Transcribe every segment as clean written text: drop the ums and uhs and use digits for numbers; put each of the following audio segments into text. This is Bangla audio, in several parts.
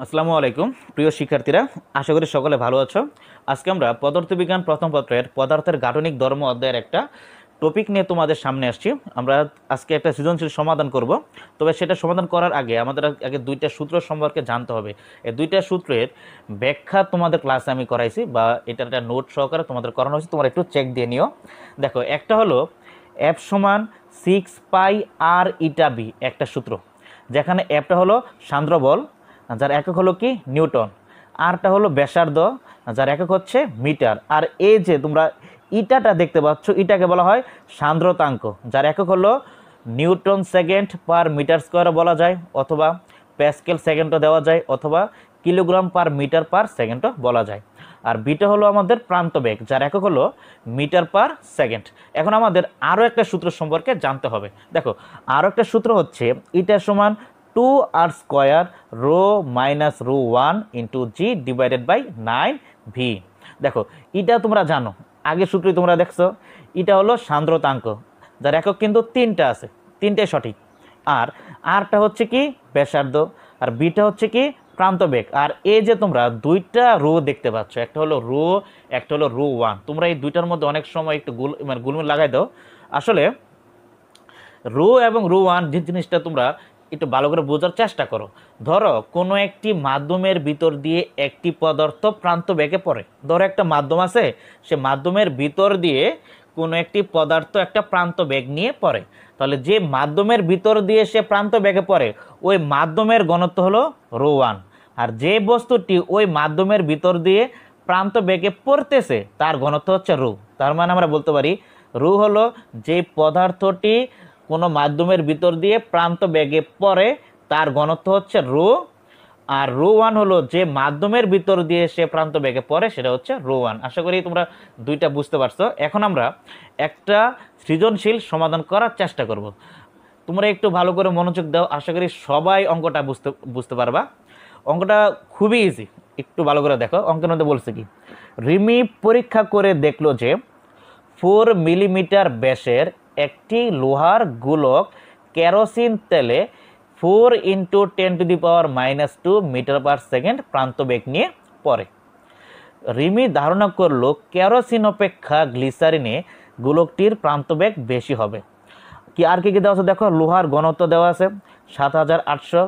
আসসালামু আলাইকুম প্রিয় শিক্ষার্থীরা, আশা করি সকলে ভালো আছো। আজকে আমরা পদার্থবিজ্ঞান প্রথম পত্রের পদার্থের গাঠনিক ধর্ম অধ্যায়ের একটা টপিক নিয়ে তোমাদের সামনে আসছি। আমরা আজকে একটা সৃজনশীল সমাধান করব। তবে সেটা সমাধান করার আগে আমাদের আগে দুইটা সূত্র সম্পর্কে জানতে হবে। এই দুইটা সূত্রের ব্যাখ্যা তোমাদের ক্লাসে আমি করাইছি, বা এটার একটা নোট সহকারে তোমাদের করানো হয়েছে, তোমরা একটু চেক দিয়ে নিও। দেখো, একটা হলো এফ সমান 6πr/বি একটা সূত্র, যেখানে এফটা হলো সান্দ্র বল, যার একক হলো কি নিউটন, আরটা হলো ব্যাসার্ধ, যার একক হচ্ছে মিটার, আর এই যে তোমরা ইটাটা দেখতে পাচ্ছ এটাকে বলা হয় সান্দ্রতাঙ্ক, যার একক হলো newton second per metre square বলা যায়, অথবা প্যাসকেল সেকেন্ডও দেওয়া যায়, অথবা কিলোগ্রাম পার মিটার পার সেকেন্ডও বলা যায়। আর বিটা হলো আমাদের প্রান্ত বেগ, যার একক হলো মিটার পার সেকেন্ড। এখন আমাদের আরও একটা সূত্র সম্পর্কে জানতে হবে। দেখো, আরও একটা সূত্র হচ্ছে ইটা সমান 2r² rho minus rho 1 into g divided by 9v। দেখো, এটা তোমরা জানো, আগের সূত্রই তোমরা দেখছো, এটা হলো সান্দ্রতাঙ্ক, যার একক কিন্তু তিনটা আছে, তিনটাই সঠিক। আর আরটা হচ্ছে কি ব্যাসার্ধ, আর বিটা হচ্ছে কি প্রান্ত বেগ। আর এই যে তোমরা দুইটা রো দেখতে পাচ্ছ, একটা হলো রো, একটা হলো রো 1, তোমরা এই দুইটার মধ্যে অনেক সময় একটু গুলমিল লাগাই দাও। আসলে রো এবং রো 1 যে জিনিসটা তোমরা একটু ভালো করে বোঝার চেষ্টা করো। ধরো কোনো একটি মাধ্যমের ভিতর দিয়ে একটি পদার্থ প্রান্ত বেগে পড়ে, ধরো একটা মাধ্যম আছে, সে মাধ্যমের ভিতর দিয়ে কোনো একটি পদার্থ একটা প্রান্ত বেগ নিয়ে পড়ে, তাহলে যে মাধ্যমের ভিতর দিয়ে সে প্রান্ত বেগে পড়ে ওই মাধ্যমের ঘনত্ব হলো রো 1, আর যে বস্তুটি ওই মাধ্যমের ভিতর দিয়ে প্রান্ত বেগে পড়তেছে তার ঘনত্ব হচ্ছে রো। তার মানে আমরা বলতে পারি রো হলো যে পদার্থটি কোনো মাধ্যমের ভিতর দিয়ে প্রান্ত বেগে পড়ে তার ঘনত্ব হচ্ছে রো, আর রো 1 হলো যে মাধ্যমের ভিতর দিয়ে সে প্রান্ত বেগে পড়ে সেটা হচ্ছে রো 1। আশা করি তোমরা দুইটা বুঝতে পারছো। এখন আমরা একটা সৃজনশীল সমাধান করার চেষ্টা করব। তোমরা একটু ভালো করে মনোযোগ দাও, আশা করি সবাই অঙ্কটা বুঝতে পারবা। অঙ্কটা খুবই ইজি, একটু ভালো করে দেখো। অঙ্কের মধ্যে বলছে কি, রিমি পরীক্ষা করে দেখলো যে 4 মিলিমিটার ব্যাসের একটি লোহার গোলক কেরোসিন তেলে 4 × 10⁻⁻² মিটার পার সেকেন্ড প্রান্ত বেগ নিয়ে পড়ে। রিমি ধারণা করলো কেরোসিন অপেক্ষা গ্লিসারিনে গোলকটির প্রান্ত বেগ বেশি হবে। কি আর কি দেওয়া আছে দেখো, লোহার ঘনত্ব দেওয়া আছে 7800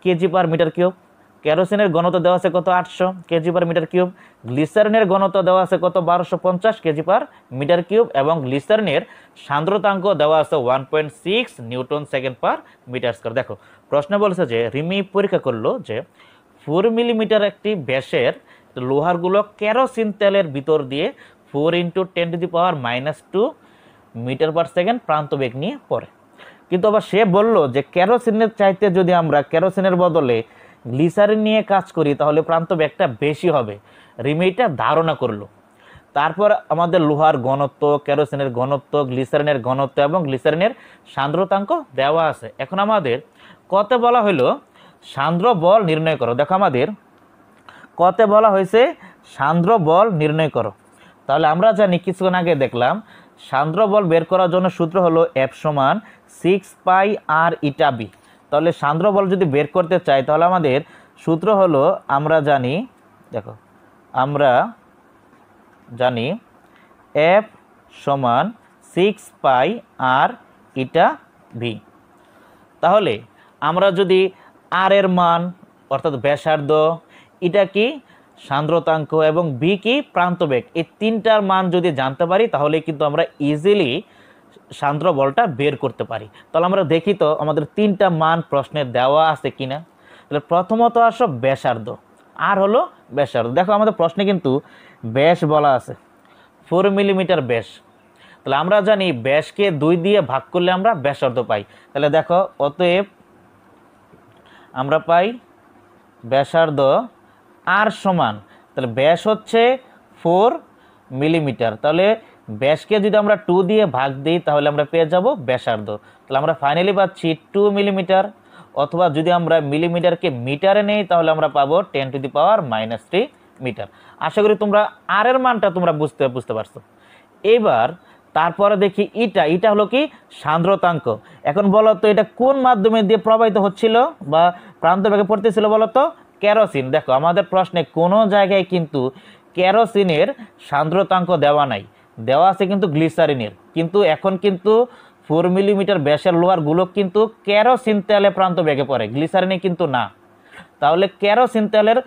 কেজি পার মিটার কিউব, কেরোসিনের ঘনত্ব দেওয়া আছে কত 800 কেজি পার মিটার কিউব, গ্লিসারিনের ঘনত্ব দেওয়া আছে কত 1250 কেজি পার মিটার কিউব, এবং গ্লিসারিনের সান্দ্রতাঙ্ক দেওয়া আছে 1.6 newton second per metre square. দেখো, প্রশ্নে বলেছে যে রিমি পরীক্ষা করলো যে 4 মিলিমিটার একটি ব্যাসের লোহারগুলো কেরোসিন তেলের ভিতর দিয়ে 4 × 10⁻² মিটার পার সেকেন্ড প্রান্ত বেগ নিয়ে পড়ে। কিন্তু আবার সে বলল যে কেরোসিনের চাইতে যদি আমরা কেরোসিনের বদলে গ্লিসারিন নিয়ে কাজ করি তাহলে প্রান্ত বেগটা বেশি হবে। রিমি এটা ধারণা করলো। তারপর আমাদের লোহার ঘনত্ব, কেরোসিনের ঘনত্ব, গ্লিসারিনের ঘনত্ব এবং গ্লিসারিনের সান্দ্রতাঙ্ক দেওয়া আছে। এখন আমাদের কতে বলা হলো সান্দ্র বল নির্ণয় করো। দেখো, আমাদের কতে বলা হয়েছে সান্দ্র বল নির্ণয় করো। তাহলে আমরা জানি, কিছুক্ষণ আগে দেখলাম, সান্দ্র বল বের করার জন্য সূত্র হলো F সমান 6πr/বি। তাহলে সান্দ্র বল যদি বের করতে চাই তাহলে আমাদের সূত্র হলো, আমরা জানি, দেখো আমরা জানি F সমান 6πr/বি। তাহলে আমরা যদি আর এর মান অর্থাৎ ব্যাসার্ধ, এটা কি সান্দ্রতাঙ্ক এবং বি কি প্রান্তবেগ, এই তিনটার মান যদি জানতে পারি তাহলে কিন্তু আমরা ইজিলি সান্দ্র বলটা বের করতে পারি। তাহলে আমরা দেখি তো আমাদের তিনটা মান প্রশ্নে দেওয়া আছে কিনা। তাহলে প্রথমত আসো ব্যাসার্ধ, আর হলো ব্যাসার্ধ। দেখো, আমাদের প্রশ্নে কিন্তু ব্যাস বলা আছে 4 মিলিমিটার ব্যাস। তাহলে আমরা জানি ব্যাসকে 2 দিয়ে ভাগ করলে আমরা ব্যাসার্ধ পাই। তাহলে দেখো, অতএব আমরা পাই ব্যাসার্ধ আর সমান, তাহলে ব্যাস হচ্ছে 4 মিলিমিটার, তাহলে ব্যাসকে যদি আমরা 2 দিয়ে ভাগ দিই তাহলে আমরা পেয়ে যাব ব্যাসার্ধ। তাহলে আমরা ফাইনালি পাচ্ছি 2 মিলিমিটার, অথবা যদি আমরা মিলিমিটারকে মিটারে নেই তাহলে আমরা পাবো 10⁻³ মিটার। আশা করি তোমরা আর এর মানটা তোমরা বুঝতে পারছো। এবার তারপরে দেখি এটা হলো কি সান্দ্রতাঙ্ক। এখন বলো তো এটা কোন মাধ্যমে দিয়ে প্রবাহিত হচ্ছিল বা প্রান্ত বেগে পড়তেছিল বলো তো, কেরোসিন, দেখো আমাদের প্রশ্নে কোনো জায়গায় কিন্তু কেরোসিনের সান্দ্রতাঙ্ক দেওয়া নাই, দেওয়া আছে কিন্তু গ্লিসারিনের। কিন্তু এখন কিন্তু 4 মিলিমিটার ব্যাসের লোহার গোলক কিন্তু কেরোসিন তেলে প্রান্ত বেগে পড়ে, গ্লিসারিনে কিন্তু না। তাহলে কেরোসিন তেলের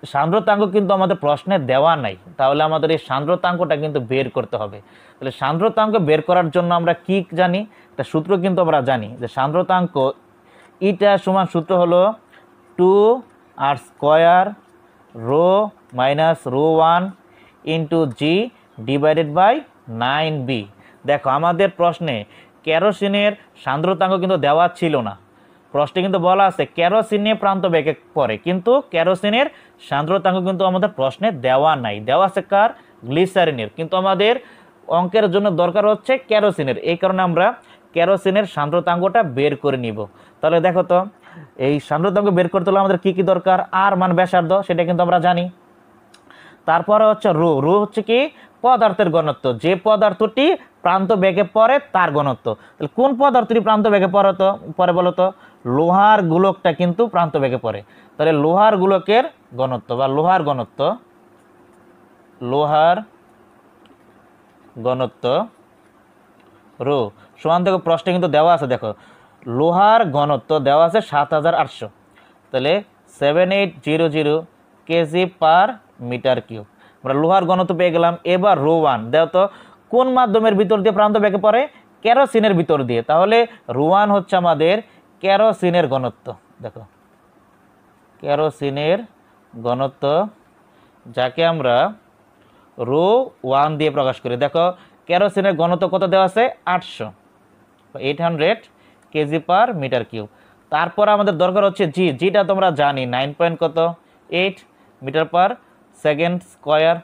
সান্দ্রতাঙ্ক কিন্তু আমাদের প্রশ্নে দেওয়া নাই, তাহলে আমাদের এই সান্দ্রতাঙ্কটা কিন্তু বের করতে হবে। তাহলে সান্দ্রতাঙ্ক বের করার জন্য আমরা কি জানি, একটা সূত্র কিন্তু আমরা জানি যে সান্দ্রতাঙ্ক ইটা সমান সূত্র হলো 2r² rho minus ρ1 into g divided by 9b। দেখো আমাদের প্রশ্নে কেরোসিনের সান্দ্রতাঙ্ক কিন্তু দেওয়া ছিল না, প্রশ্নে কিন্তু বলা আছে কেরোসিনে প্রান্ত বেগে পড়ে, কিন্তু কেরোসিনের সান্দ্রতাঙ্ক কিন্তু আমাদের প্রশ্নে দেওয়া নাই, দেওয়া আছে কার, গ্লিসারিনের। কিন্তু আমাদের অঙ্কের জন্য দরকার হচ্ছে কেরোসিনের, এই কারণে আমরা কেরোসিনের সান্দ্রতাঙ্কটা বের করে নিব। তাহলে দেখো তো এই সান্দ্রতাঙ্ক বের করতে হলে আমাদের কি কি দরকার, আর মান ব্যাসার্ধ সেটা কিন্তু আমরা জানি। তারপরে হচ্ছে রো, রো হচ্ছে কি পদার্থের ঘনত্ব, যে পদার্থটি প্রান্ত বেগে পড়ে তার ঘনত্ব। তাহলে কোন পদার্থটি প্রান্ত বেগে পড়ে বলো তো, লোহার গোলকটা কিন্তু প্রান্ত বেগে পড়ে। তাহলে লোহার গোলকের ঘনত্ব বা লোহার ঘনত্ব, লোহার ঘনত্ব রো সমান, দেখো প্রশ্নে কিন্তু দেওয়া আছে, দেখো লোহার ঘনত্ব দেওয়া আছে 7800, তাহলে 7800 কেজি পার মিটার কিউব। আমরা লোহার ঘনত্ব পেয়ে গেলাম। এবার ρ1 দেও তো কোন মাধ্যমের ভিতর দিয়ে প্রান্ত বেগে পড়ে, কেরোসিনের ভিতর দিয়ে। তাহলে ρ1 হচ্ছে আমাদের কেরোসিনের ঘনত্ব, দেখো কেরোসিনের ঘনত্ব, যাকে আমরা ρ1 দিয়ে প্রকাশ করি। দেখো কেরোসিনের ঘনত্ব কত দেওয়া আছে, 800 কেজি পার মিটার কিউব। তারপর আমাদের দরকার হচ্ছে জি, জিটা তোমরা জানি 9.8 মিটার পার সেকেন্ড স্কোয়ার।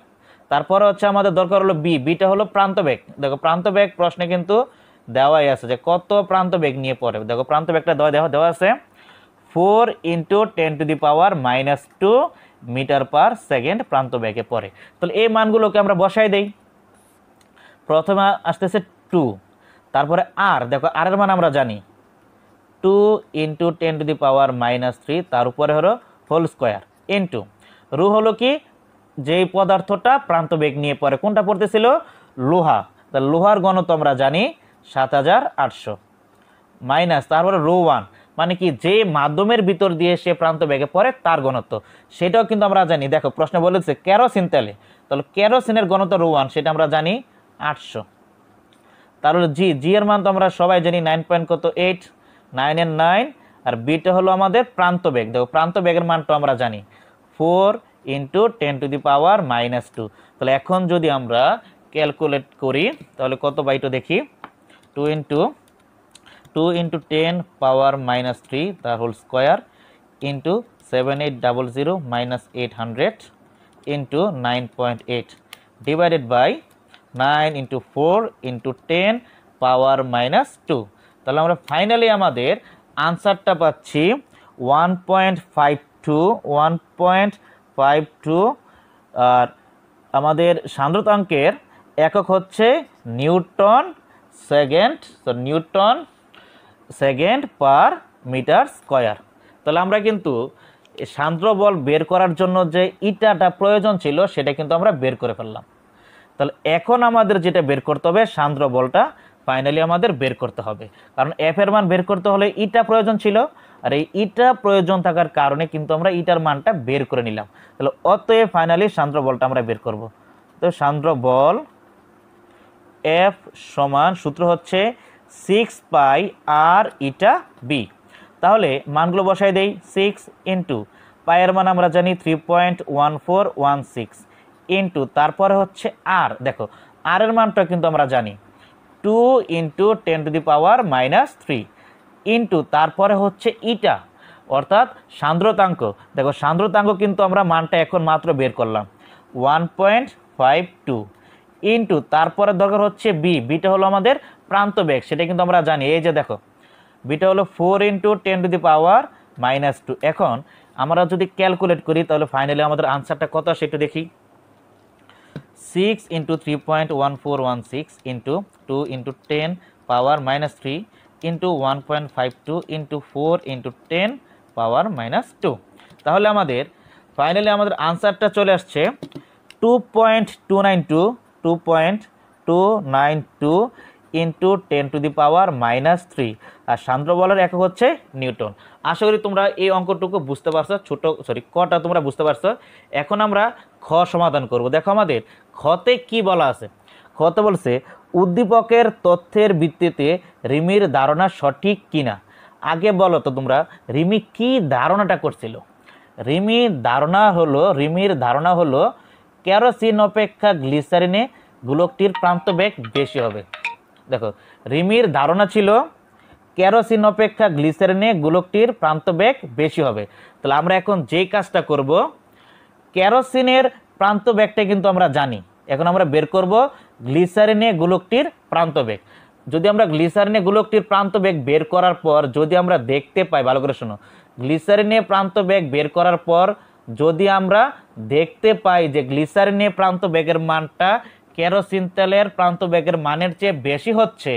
তারপরে হচ্ছে আমাদের দরকার হলো বি, বিটা হলো প্রান্ত বেগ। দেখো প্রান্ত বেগ প্রশ্নে কিন্তু দেওয়াই আছে যে কত প্রান্ত বেগ নিয়ে পড়ে। দেখো প্রান্ত বেগটা দেওয়া আছে 4 × 10⁻⁻² মিটার পার সেকেন্ড প্রান্ত বেগে পড়ে। তাহলে এই মানগুলোকে আমরা বসাই দেই। প্রথমে আসতেছে 2, তারপরে আর, দেখো আর এর মান আমরা জানি 2 × 10⁻⁻³ তার উপরে হলো হোল স্কোয়ার ইন্টু রু হলো কি যেই পদার্থটা প্রান্ত বেগ নিয়ে পড়ে, কোনটা পড়তেছিল, লোহা। তাহলে লোহার ঘনত্ব আমরা জানি 7800 মাইনাস তারপরে ρ1 মানে কি যে মাধ্যমের ভিতর দিয়ে সে প্রান্ত বেগে পড়ে তার ঘনত্ব, সেটাও কিন্তু আমরা জানি। দেখো প্রশ্ন বলেছে কেরোসিন তেলে, তাহলে কেরোসিনের ঘনত্ব ρ1 সেটা আমরা জানি 800। তাহলে জি, জি এর মান তো আমরা সবাই জানি 9.8, 9 এর 9, আর বিটা হলো আমাদের প্রান্ত বেগ। দেখো প্রান্ত বেগের মানটা আমরা জানি 4 × 10⁻⁻²। তাহলে এখন যদি আমরা ক্যালকুলেট করি তাহলে কত বাইটো দেখি, 2 × 10⁻⁻³ তার হোল স্কোয়ার ইন্টু 7800 - 800 ইন্টু 9.8 ডিভাইডেড বাই 9 × 4 × 10⁻⁻²। তাহলে আমরা ফাইনালি আমাদের আনসারটা পাচ্ছি 1.52। আর আমাদের সান্দ্রতাঙ্কের একক হচ্ছে newton second per metre square. তাহলে আমরা কিন্তু সান্দ্র বল বের করার জন্য যে ইটাটা প্রয়োজন ছিল সেটা কিন্তু আমরা বের করে ফেললাম। তাহলে এখন আমাদের যেটা বের করতে হবে, সান্দ্র বলটা ফাইনালি আমাদের বের করতে হবে, কারণ এফ এর মান বের করতে হলে ইটা প্রয়োজন ছিল, আর এই ইটা প্রয়োজন থাকার কারণে কিন্তু আমরা ইটার মানটা বের করে নিলাম। তাহলে অতএব ফাইনালি সান্দ্র বলটা আমরা বের করব। তো সান্দ্র বল এফ সমান সূত্র হচ্ছে 6πr ইটা বি। তাহলে মানগুলো বসাই দেই, 6 ইন্টু পায়ের মান আমরা জানি 3.1416 ইন্টু তারপরে হচ্ছে আর, দেখো আর এর মানটা কিন্তু আমরা জানি 2 × 10⁻³ ইন্টু তারপরে হচ্ছে ইটা অর্থাৎ সান্দ্রতাঙ্ক। দেখো সান্দ্রতাঙ্ক কিন্তু আমরা মানটা এখন মাত্র বের করলাম 1.52 ইন্টু তারপরে দরকার হচ্ছে বি, বিটা হলো আমাদের প্রান্ত বেগ, সেটা কিন্তু আমরা জানি। এই যে দেখো বিটা হলো 4 × 10⁻⁻²। এখন আমরা যদি ক্যালকুলেট করি তাহলে ফাইনালি আমাদের আনসারটা কত আসে একটু দেখি, 6 × 3.1416 ইন্টু 2 × 10⁻³ ইন্টু 1.52 ইন্টু 4 × 10⁻²। তাহলে আমাদের ফাইনালি আমাদের আনসারটা চলে আসছে 2.292 2.292 ইন্টু 10⁻³ আর সান্দ্র বলের একক হচ্ছে নিউটন। আশা করি তোমরা এই অঙ্কটুকু বুঝতে পারছো, কটা তোমরা বুঝতে পারছো। এখন আমরা খ সমাধান করব। দেখো আমাদের খতে কি বলা আছে। খতে বলছে উদ্দীপকের তথ্যের ভিত্তিতে রিমির ধারণা সঠিক কিনা। আগে বলো তো তোমরা রিমি কি ধারণাটা করছিল। রিমির ধারণা হলো কেরোসিন অপেক্ষা গ্লিসারিনে গোলকটির প্রান্তবেগ বেশি হবে। দেখো রিমির ধারণা ছিল কেরোসিন অপেক্ষা গ্লিসারিনে গোলকটির প্রান্তবেগ বেশি হবে। তাহলে আমরা এখন যেই কাজটা করব, কেরোসিনের প্রান্তবেগটা কিন্তু আমরা জানি, এখন আমরা বের করব গ্লিসারিনে গোলকটির প্রান্তবেগ। যদি আমরা গ্লিসারিনে গোলকটির প্রান্তবেগ বের করার পর যদি আমরা দেখতে পাই, ভালো করে শোনো, গ্লিসারিনে প্রান্তবেগ বের করার পর যদি আমরা দেখতে পাই যে গ্লিসারিনে প্রান্তবেগের মানটা কেরোসিন তেলের প্রান্তবেগের মানের চেয়ে বেশি হচ্ছে,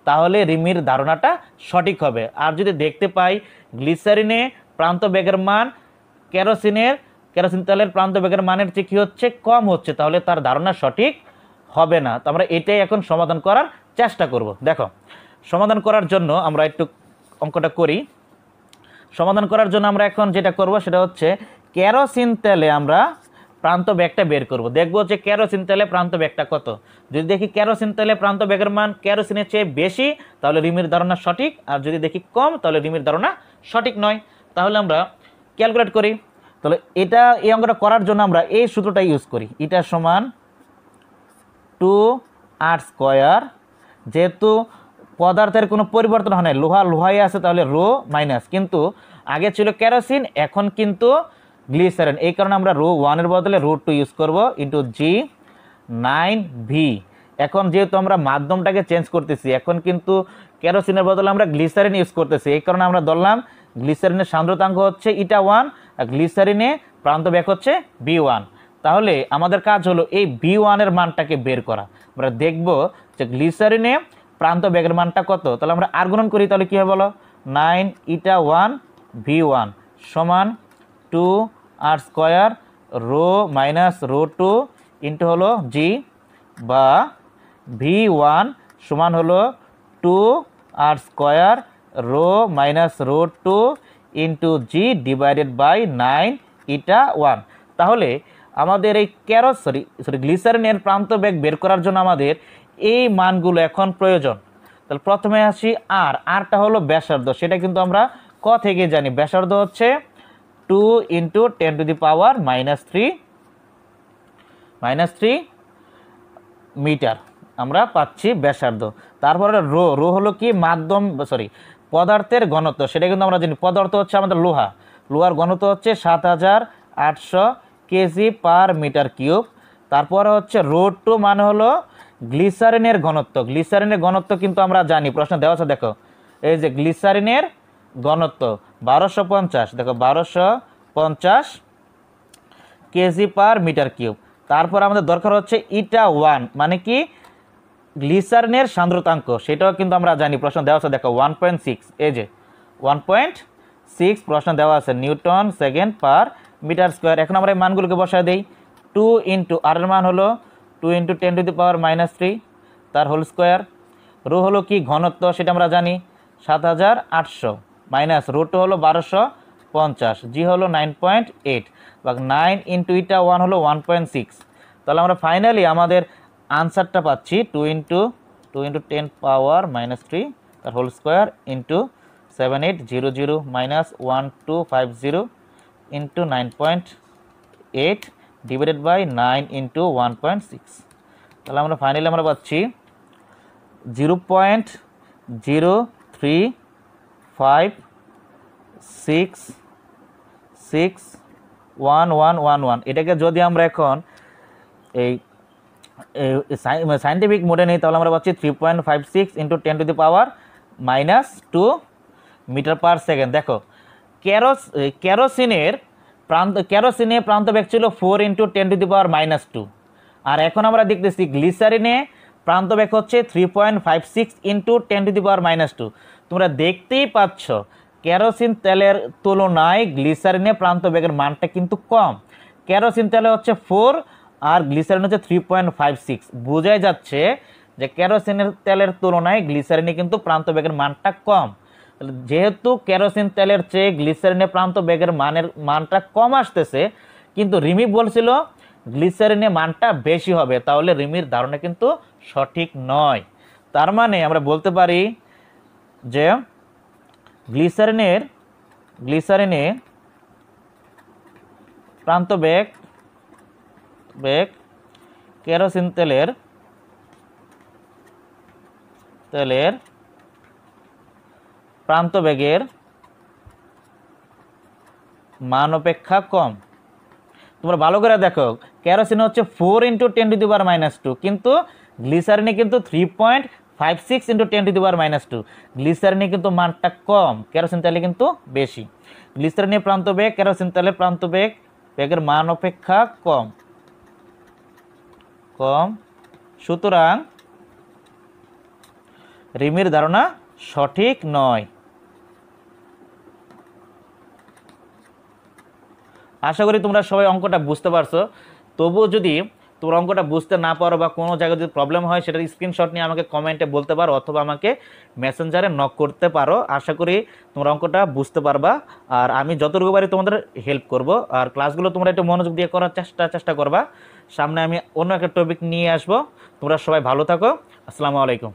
তাহলে রিমির ধারণাটা সঠিক হবে। আর যদি দেখতে পাই গ্লিসারিনে প্রান্তবেগের মান কেরোসিন তেলের প্রান্তবেগের মানের চেয়ে কী হচ্ছে, কম হচ্ছে, তাহলে তার ধারণা সঠিক হবে না। তো আমরা এটাই এখন সমাধান করার চেষ্টা করব। দেখো সমাধান করার জন্য আমরা একটু অঙ্কটা করি। সমাধান করার জন্য আমরা এখন যেটা করব সেটা হচ্ছে কেরোসিন তেলে আমরা প্রান্তবেগটা বের করব। দেখবো যে কেরোসিন তেলে প্রান্তবেগটা কত। যদি দেখি কেরোসিন তেলে প্রান্তবেগের মান কেরোসিনের চেয়ে বেশি, তাহলে রিমির ধারণা সঠিক। আর যদি দেখি কম, তাহলে রিমির ধারণা সঠিক নয়। তাহলে আমরা ক্যালকুলেট করি। তাহলে এই অঙ্কটা করার জন্য আমরা এই সূত্রটা ইউজ করি। এটা সমান 2r²। যেহেতু পদার্থের কোনো পরিবর্তন হয় না, লোহাই আছে, তাহলে রো মাইনাস, কিন্তু আগে ছিল কেরোসিন, এখন কিন্তু গ্লিসারিন, এই কারণে আমরা ρ1 এর বদলে √2 ইউজ করব ইন্টু G9V। এখন যেহেতু আমরা মাধ্যমটাকে চেঞ্জ করতেছি, এখন কিন্তু কেরোসিনের বদলে আমরা গ্লিসারিন ইউজ করতেছি, এই কারণে আমরা ধরলাম গ্লিসারিনের সান্দ্রতাঙ্ক হচ্ছে η1 আর গ্লিসারিনে প্রান্তবেগ হচ্ছে B1। তাহলে আমাদের কাজ হলো এই B1 এর মানটাকে বের করা। আমরা দেখব যে গ্লিসারিনে প্রান্তবেগের মানটা কত। তাহলে আমরা আর গুণন করি, তাহলে কী হবে বলো, 9η1 V1 সমান 2r² রো মাইনাস √2 ইন্টু হলো G, বা V1 সমান হলো 2r² rho minus √2 into G divided by 9η1। তাহলে আমাদের এই গ্লিসারিনের প্রান্তবেগ বের করার জন্য আমাদের এই মানগুলো এখন প্রয়োজন। তাহলে প্রথমে আসি আরটা হলো ব্যাসার্ধ, সেটা কিন্তু আমরা ক থেকে জানি। ব্যাসার্ধ হচ্ছে 2 × 10⁻³ মিটার আমরা পাচ্ছি ব্যাসার্ধ। তারপরে রো হলো কি পদার্থের ঘনত্ব, সেটা কিন্তু আমরা জানি। পদার্থ হচ্ছে আমাদের লোহার ঘনত্ব হচ্ছে 7800 kg/m³। তারপরে হচ্ছে √2 মানে হলো গ্লিসারিনের ঘনত্ব কিন্তু আমরা জানি, প্রশ্ন দেওয়া আছে। দেখো এই যে গ্লিসারিনের ঘনত্ব 1250, দেখো 1250 kg/m³। তারপর আমাদের দরকার হচ্ছে η1 মানে কি গ্লিসারিনের সান্দ্রতাঙ্ক, সেটাও কিন্তু আমরা জানি, প্রশ্ন দেওয়া আছে। দেখো 1.6, এই যে 1.6 প্রশ্ন দেওয়া আছে newton second per metre square. এখন আমরা এই মানগুলোকে বসায় দিই। 2 × আর এর মান হলো 2 × 10⁻³ তার হোল স্কোয়ার। রো হলো কি ঘনত্ব, সেটা আমরা জানি 7800 মাইনাস √2 হলো 1250, জি হলো 9.8, বা 9 × η1 হলো 1.6। তাহলে আমরা ফাইনালি আমাদের আনসারটা পাচ্ছি 2 × 10⁻³ তার whole square into 7800 minus 1250 into 9.8 divided by 9 × 1.6। তাহলে আমরা ফাইনালি পাচ্ছি 0.035661111। এটাকে যদি আমরা এখন এই সাইন্টিফিক মোডে নেই, তাহলে আমরা পাচ্ছি 3.56 × 10⁻² মিটার/সেকেন্ড। দেখো কেরোসিনে প্রান্তবেগ ছিল 4 × 10⁻², আর এখন আমরা দেখতেছি গ্লিসারিনে প্রান্তবেগ হচ্ছে 3.56 × 10⁻²। তোমরা দেখতেই পাচ্ছ কেরোসিন তেলের তুলনায় গ্লিসারিনে প্রান্ত বেগের মানটা কিন্তু কম। কেরোসিন তেলে হচ্ছে 4 আর গ্লিসারিন হচ্ছে 3.56। বোঝাই যাচ্ছে যে কেরোসিনের তেলের তুলনায় গ্লিসারিনে কিন্তু প্রান্ত বেগের মানটা কম। যেহেতু কেরোসিন তেলের চেয়ে গ্লিসারিনে প্রান্ত বেগের মানটা কম আসতেছে, কিন্তু রিমি বলছিল গ্লিসারিনে মানটা বেশি হবে, তাহলে রিমির ধারণা কিন্তু সঠিক নয়। তার মানে আমরা বলতে পারি যে গ্লিসারিনে প্রান্ত বেগ কেরোসিন তেলের প্রান্ত বেগের মান অপেক্ষা কম। তোমরা ভালো করে দেখো, কেরোসিন হচ্ছে 4 × 10⁻², কিন্তু গ্লিসারিনে কিন্তু 3.56 × 10⁻²। গ্লিসারিনে কিন্তু মানটা কম, কেরোসিন তেলে কিন্তু বেশি। গ্লিসারিনের প্রান্ত বেগ কেরোসিন তেলের প্রান্ত বেগের মান অপেক্ষা কম। সুতরাং রিমির ধারণা সঠিক নয়। আশা করি তোমরা সবাই অঙ্কটা বুঝতে পারছো। তবুও যদি তোমরা অঙ্কটা বুঝতে না পারো বা কোনো জায়গায় যদি প্রবলেম হয়, সেটার স্ক্রিনশট নিয়ে আমাকে কমেন্টে বলতে পারো অথবা আমাকে মেসেঞ্জারে নক করতে পারো। আশা করি তোমরা অঙ্কটা বুঝতে পারবা, আর আমি যতটুকু পারি তোমাদের হেল্প করব। আর ক্লাসগুলো তোমরা একটু মনোযোগ দিয়ে করার চেষ্টা করবা। সামনে আমি অন্য একটা টপিক নিয়ে আসবো। তোমরা সবাই ভালো থাকো। আসসালামু আলাইকুম।